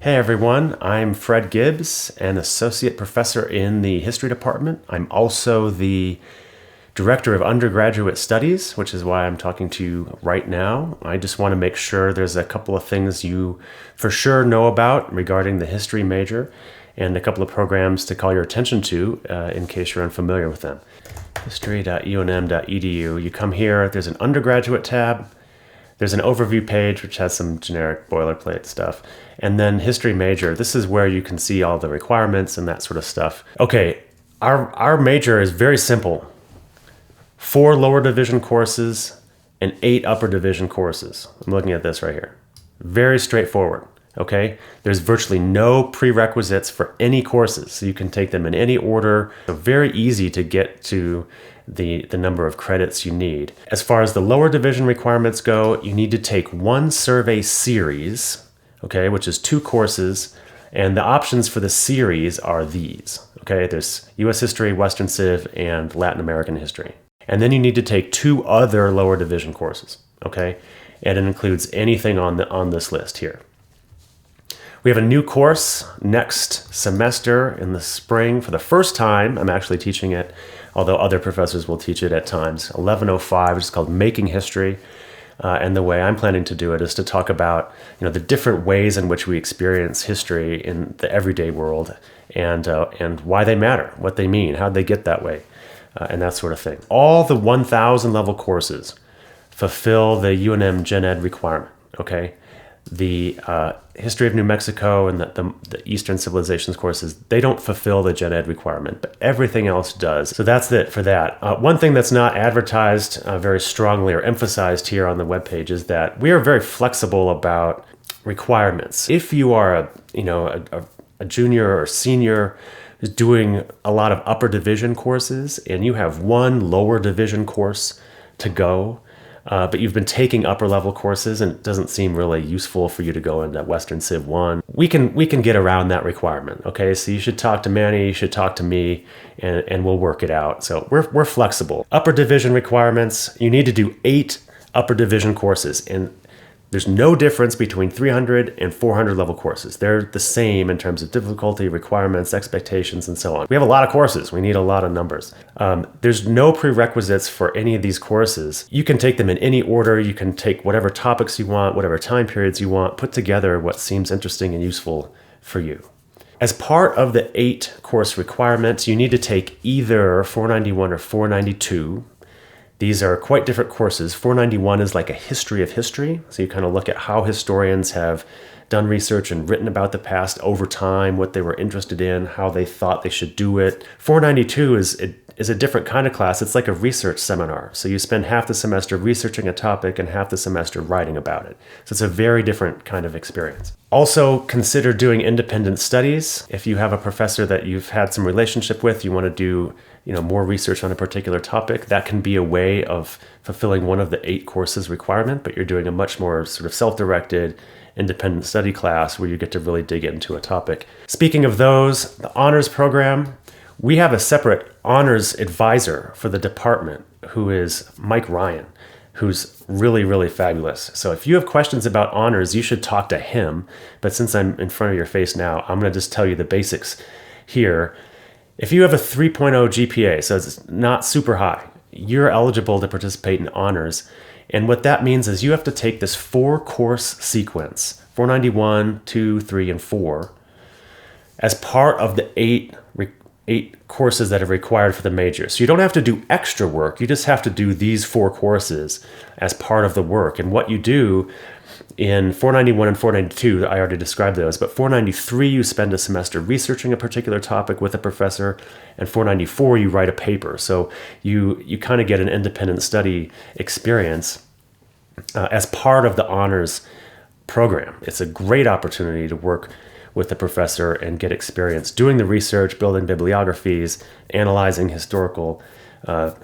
Hey everyone, I'm Fred Gibbs, an associate professor in the history department. I'm also the director of undergraduate studies, which is why I'm talking to you right now. I just want to make sure there's a couple of things you for sure know about regarding the history major and a couple of programs to call your attention to in case you're unfamiliar with them. History.unm.edu. You come here, there's an undergraduate tab. There's an overview page, which has some generic boilerplate stuff. And then history major. This is where you can see all the requirements and that sort of stuff. Okay, our major is very simple. 4 lower division courses and 8 upper division courses. I'm looking at this right here. Very straightforward, okay? There's virtually no prerequisites for any courses, so you can take them in any order. So very easy to get to the number of credits you need. As far as the lower division requirements go, you need to take 1 survey series, okay, which is 2 courses, and the options for the series are these, okay? There's U.S. History, Western Civ, and Latin American History. And then you need to take 2 other lower division courses, okay? And it includes anything on this list here. We have a new course next semester in the spring. For the first time, I'm actually teaching it, although other professors will teach it at times. 1105, which is called Making History. And the way I'm planning to do it is to talk about, the different ways in which we experience history in the everyday world and why they matter, what they mean, how they get that way, and that sort of thing. All the 1,000 level courses fulfill the UNM Gen Ed requirement, okay? The History of New Mexico and the Eastern Civilizations courses, they don't fulfill the Gen Ed requirement, but everything else does. So that's it for that. One thing that's not advertised very strongly or emphasized here on the webpage is that we are very flexible about requirements. If you are a junior or senior who's doing a lot of upper division courses and you have 1 lower division course to go, but you've been taking upper level courses and it doesn't seem really useful for you to go into Western Civ 1. We can get around that requirement, okay? So you should talk to Manny, you should talk to me, and we'll work it out. So we're flexible. Upper division requirements, you need to do 8 upper division courses, and there's no difference between 300 and 400 level courses. They're the same in terms of difficulty, requirements, expectations, and so on. We have a lot of courses. We need a lot of numbers. There's no prerequisites for any of these courses. You can take them in any order. You can take whatever topics you want, whatever time periods you want, put together what seems interesting and useful for you. As part of the 8 course requirements, you need to take either 491 or 492. These are quite different courses. 491 is like a history of history. So you kind of look at how historians have done research and written about the past over time, what they were interested in, how they thought they should do it. 492 is a different kind of class. It's like a research seminar. So you spend half the semester researching a topic and half the semester writing about it. So it's a very different kind of experience. Also, consider doing independent studies. If you have a professor that you've had some relationship with, you want to do more research on a particular topic, that can be a way of fulfilling one of the 8 courses requirement, but you're doing a much more sort of self-directed, independent study class where you get to really dig into a topic. Speaking of those, the honors program, we have a separate honors advisor for the department who is Mike Ryan, who's really, really fabulous. So if you have questions about honors, you should talk to him. But since I'm in front of your face now, I'm going to just tell you the basics here. If you have a 3.0 GPA, so it's not super high, you're eligible to participate in honors. And what that means is you have to take this 4-course sequence, 491, 2, 3, and 4, as part of the 8 courses that are required for the major. So you don't have to do extra work. You just have to do these 4 courses as part of the work. And what you do in 491 and 492, I already described those, but 493, you spend a semester researching a particular topic with a professor, and 494, you write a paper. So you kind of get an independent study experience as part of the honors program. It's a great opportunity to work with the professor and get experience doing the research, building bibliographies, analyzing historical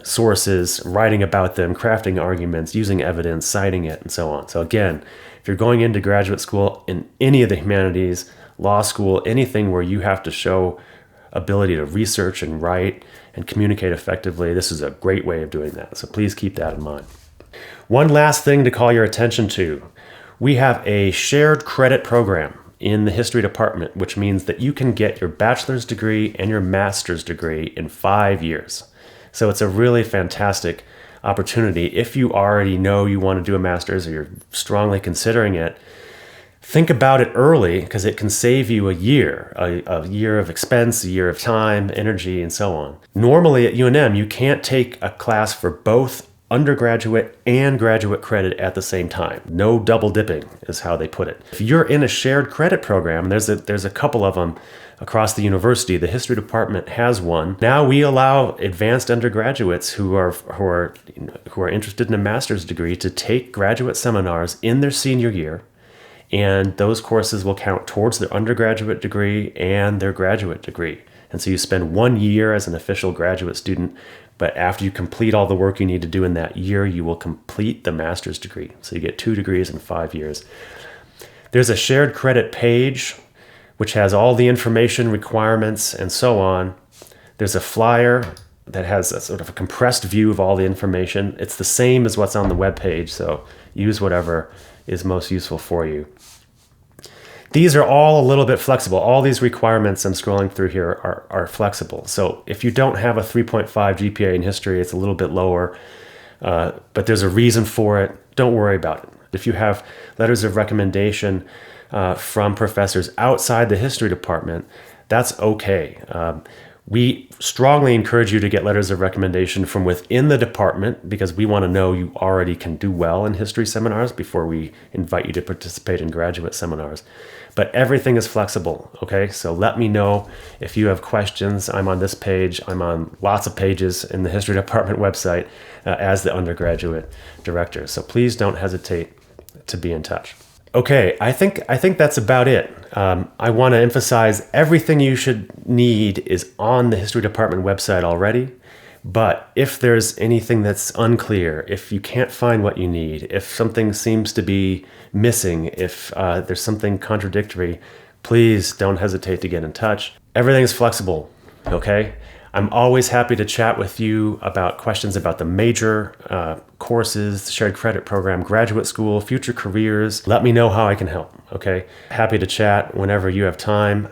sources, writing about them, crafting arguments, using evidence, citing it, and so on. So again, if you're going into graduate school in any of the humanities, law school, anything where you have to show ability to research and write and communicate effectively, this is a great way of doing that. So please keep that in mind. One last thing to call your attention to. We have a shared credit program in the history department, which means that you can get your bachelor's degree and your master's degree in 5 years. So it's a really fantastic opportunity. If you already know you want to do a master's or you're strongly considering it, think about it early because it can save you a year of expense, a year of time, energy, and so on. Normally at UNM, you can't take a class for both undergraduate and graduate credit at the same time. No double dipping is how they put it. If you're in a shared credit program, there's a couple of them across the university. The history department has one. Now we allow advanced undergraduates who are interested in a master's degree to take graduate seminars in their senior year, and those courses will count towards their undergraduate degree and their graduate degree. And so you spend 1 year as an official graduate student, but after you complete all the work you need to do in that year, you will complete the master's degree. So you get 2 degrees in 5 years. There's a shared credit page, which has all the information, requirements, and so on. There's a flyer that has a sort of a compressed view of all the information. It's the same as what's on the web page, so use whatever is most useful for you. These are all a little bit flexible. All these requirements I'm scrolling through here are flexible. So if you don't have a 3.5 GPA in history, it's a little bit lower, but there's a reason for it. Don't worry about it. If you have letters of recommendation from professors outside the history department, that's okay. We strongly encourage you to get letters of recommendation from within the department because we want to know you already can do well in history seminars before we invite you to participate in graduate seminars. But everything is flexible, okay? So let me know if you have questions. I'm on this page. I'm on lots of pages in the history department website as the undergraduate director. So please don't hesitate to be in touch. Okay, I think that's about it. I want to emphasize everything you should need is on the history department website already. But if there's anything that's unclear, if you can't find what you need, if something seems to be missing, if there's something contradictory, please don't hesitate to get in touch. Everything's flexible, okay? I'm always happy to chat with you about questions about the major courses, shared credit program, graduate school, future careers. Let me know how I can help, okay? Happy to chat whenever you have time.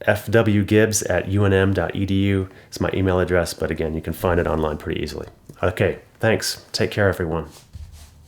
fwgibbs@unm.edu is my email address, but again, you can find it online pretty easily. Okay, thanks. Take care, everyone.